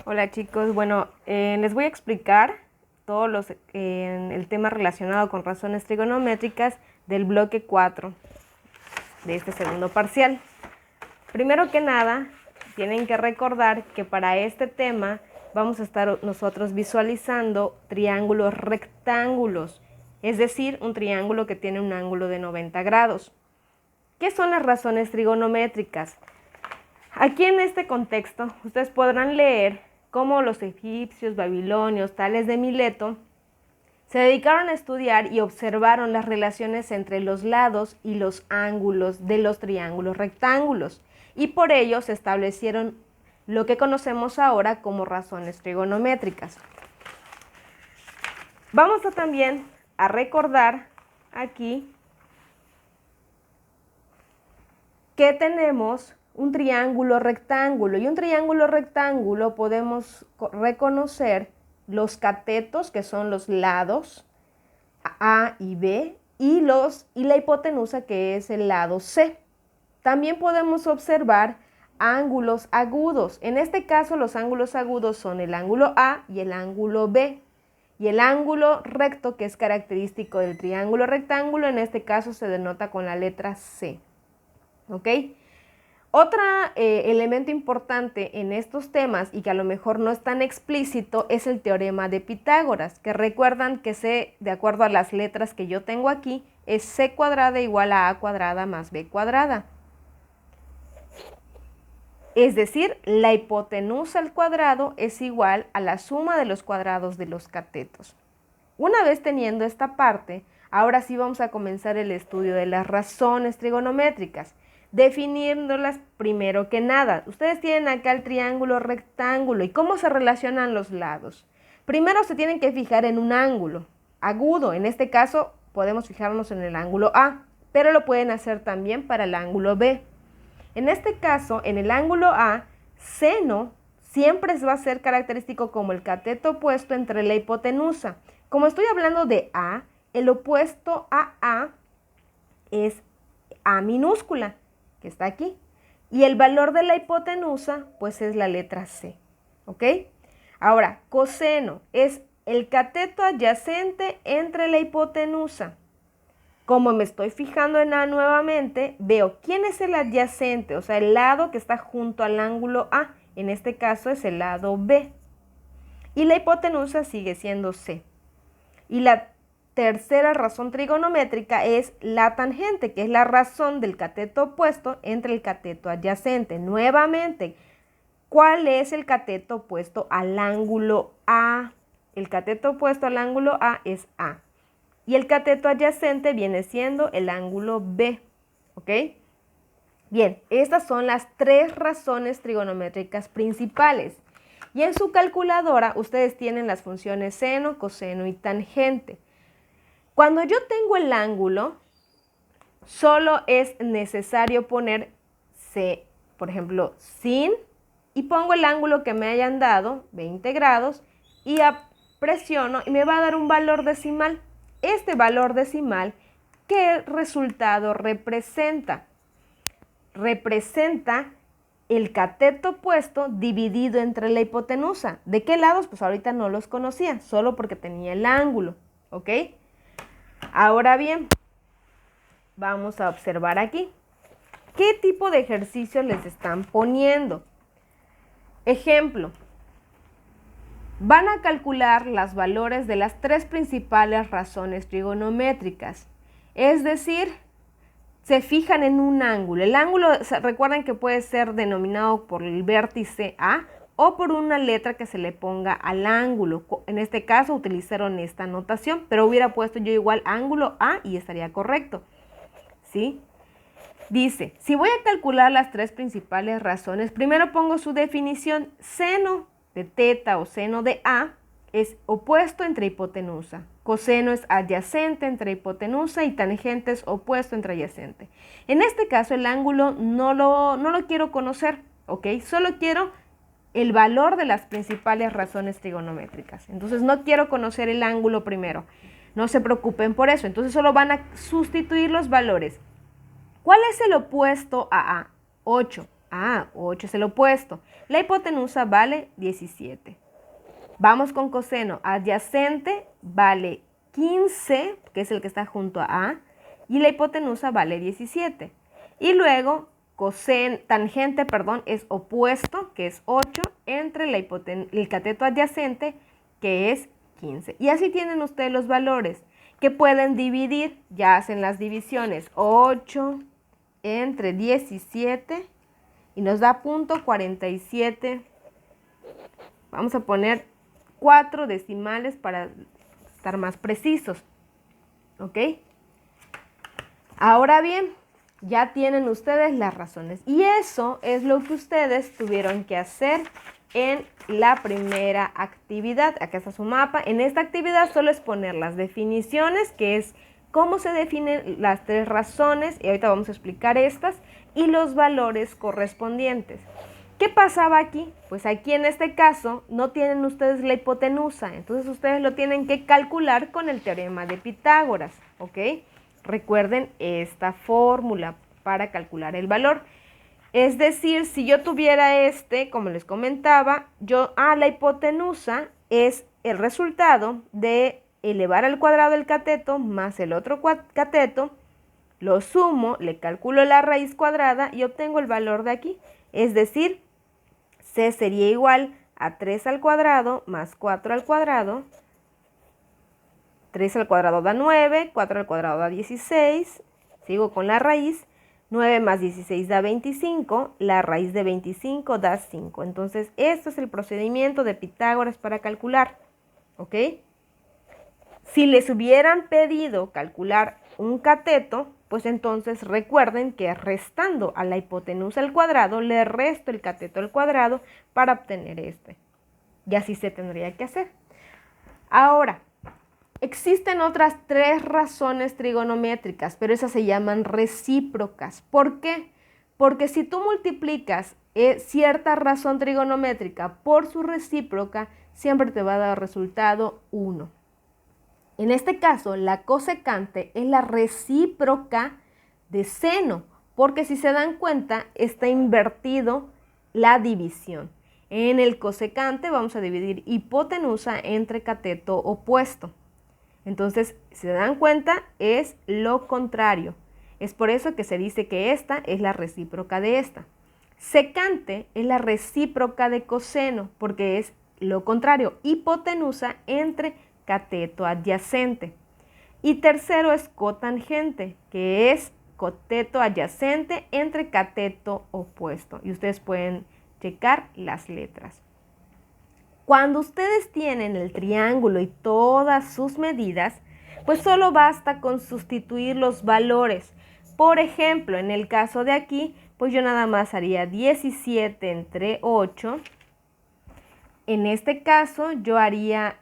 Hola chicos, bueno, les voy a explicar todos el tema relacionado con razones trigonométricas del bloque 4 de este segundo parcial. Primero que nada, tienen que recordar que para este tema vamos a estar nosotros visualizando triángulos rectángulos, es decir, un triángulo que tiene un ángulo de 90 grados. ¿Qué son las razones trigonométricas? Aquí en este contexto, ustedes podrán leer cómo los egipcios, babilonios, Tales de Mileto, se dedicaron a estudiar y observaron las relaciones entre los lados y los ángulos de los triángulos rectángulos, y por ello se establecieron lo que conocemos ahora como razones trigonométricas. Vamos también a recordar aquí que tenemos un triángulo rectángulo, y un triángulo rectángulo podemos reconocer los catetos, que son los lados A y B, y la hipotenusa, que es el lado C. También podemos observar ángulos agudos. En este caso, los ángulos agudos son el ángulo A y el ángulo B. Y el ángulo recto, que es característico del triángulo rectángulo, en este caso se denota con la letra C. ¿Ok? Otro elemento importante en estos temas, y que a lo mejor no es tan explícito, es el teorema de Pitágoras, que recuerdan que C, de acuerdo a las letras que yo tengo aquí, es C cuadrada igual a A cuadrada más B cuadrada. Es decir, la hipotenusa al cuadrado es igual a la suma de los cuadrados de los catetos. Una vez teniendo esta parte, ahora sí vamos a comenzar el estudio de las razones trigonométricas, definiéndolas primero que nada. Ustedes tienen acá el triángulo rectángulo y cómo se relacionan los lados. Primero se tienen que fijar en un ángulo agudo. En este caso podemos fijarnos en el ángulo A, pero lo pueden hacer también para el ángulo B. En este caso, en el ángulo A, seno siempre va a ser característico como el cateto opuesto entre la hipotenusa. Como estoy hablando de A, el opuesto a A es A minúscula, que está aquí. Y el valor de la hipotenusa, pues es la letra C. ¿Ok? Ahora, coseno es el cateto adyacente entre la hipotenusa. Como me estoy fijando en A nuevamente, veo quién es el adyacente, o sea, el lado que está junto al ángulo A. En este caso es el lado B. Y la hipotenusa sigue siendo C. Y la tercera razón trigonométrica es la tangente, que es la razón del cateto opuesto entre el cateto adyacente. Nuevamente, ¿cuál es el cateto opuesto al ángulo A? El cateto opuesto al ángulo A es A. Y el cateto adyacente viene siendo el ángulo B. ¿Ok? Bien, estas son las tres razones trigonométricas principales. Y en su calculadora ustedes tienen las funciones seno, coseno y tangente. Cuando yo tengo el ángulo, solo es necesario poner C, por ejemplo, sin, y pongo el ángulo que me hayan dado, 20 grados, y presiono y me va a dar un valor decimal. Este valor decimal, ¿qué resultado representa? Representa el cateto opuesto dividido entre la hipotenusa. ¿De qué lados? Pues ahorita no los conocía, solo porque tenía el ángulo. ¿Ok? Ahora bien, vamos a observar aquí. ¿Qué tipo de ejercicio les están poniendo? Ejemplo. Van a calcular los valores de las tres principales razones trigonométricas. Es decir, se fijan en un ángulo. El ángulo, recuerden que puede ser denominado por el vértice A o por una letra que se le ponga al ángulo. En este caso utilizaron esta notación, pero hubiera puesto yo igual ángulo A y estaría correcto. ¿Sí? Dice, si voy a calcular las tres principales razones, primero pongo su definición. Seno de teta o seno de A es opuesto entre hipotenusa. Coseno es adyacente entre hipotenusa y tangente es opuesto entre adyacente. En este caso el ángulo no lo quiero conocer, ¿ok? Solo quiero el valor de las principales razones trigonométricas. Entonces no quiero conocer el ángulo primero. No se preocupen por eso. Entonces solo van a sustituir los valores. ¿Cuál es el opuesto a A? 8. Ah, 8 es el opuesto. La hipotenusa vale 17. Vamos con coseno. Adyacente vale 15, que es el que está junto a A, y la hipotenusa vale 17. Y luego tangente, es opuesto, que es 8, entre el cateto adyacente, que es 15. Y así tienen ustedes los valores que pueden dividir, ya hacen las divisiones. 8 entre 17 y nos da punto 47. Vamos a poner 4 decimales para estar más precisos. ¿Ok? Ahora bien, ya tienen ustedes las razones. Y eso es lo que ustedes tuvieron que hacer en la primera actividad. Acá está su mapa. En esta actividad solo es poner las definiciones, que es cómo se definen las 3 razones, y ahorita vamos a explicar estas, y los valores correspondientes. ¿Qué pasaba aquí? Pues aquí en este caso no tienen ustedes la hipotenusa, entonces ustedes lo tienen que calcular con el teorema de Pitágoras, ¿ok? Recuerden esta fórmula para calcular el valor. Es decir, si yo tuviera como les comentaba, la hipotenusa es el resultado de elevar al cuadrado el cateto más el otro cateto, lo sumo, le calculo la raíz cuadrada y obtengo el valor de aquí. Es decir, C sería igual a 3 al cuadrado más 4 al cuadrado. 3 al cuadrado da 9, 4 al cuadrado da 16. Sigo con la raíz. 9 más 16 da 25. La raíz de 25 da 5. Entonces, este es el procedimiento de Pitágoras para calcular. ¿Ok? Si les hubieran pedido calcular un cateto, pues entonces recuerden que restando a la hipotenusa al cuadrado, le resto el cateto al cuadrado para obtener este. Y así se tendría que hacer. Ahora, existen otras 3 razones trigonométricas, pero esas se llaman recíprocas. ¿Por qué? Porque si tú multiplicas cierta razón trigonométrica por su recíproca, siempre te va a dar resultado 1. En este caso, la cosecante es la recíproca de seno, porque si se dan cuenta, está invertido la división. En el cosecante vamos a dividir hipotenusa entre cateto opuesto. Entonces, si se dan cuenta, es lo contrario. Es por eso que se dice que esta es la recíproca de esta. Secante es la recíproca de coseno, porque es lo contrario, hipotenusa entre cateto adyacente. Y tercero es cotangente, que es cateto adyacente entre cateto opuesto. Y ustedes pueden checar las letras. Cuando ustedes tienen el triángulo y todas sus medidas, pues solo basta con sustituir los valores. Por ejemplo, en el caso de aquí, pues yo nada más haría 17 entre 8. En este caso, yo haría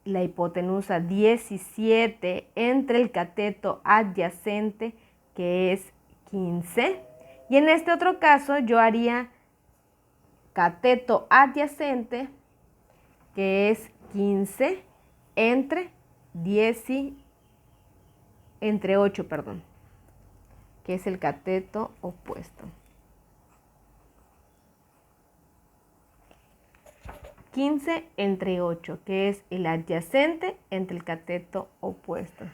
la hipotenusa 17 entre el cateto adyacente, que es 15. Y en este otro caso, yo haría cateto adyacente, que es 15 entre 8, que es el cateto opuesto. 15 entre 8, que es el adyacente entre el cateto opuesto.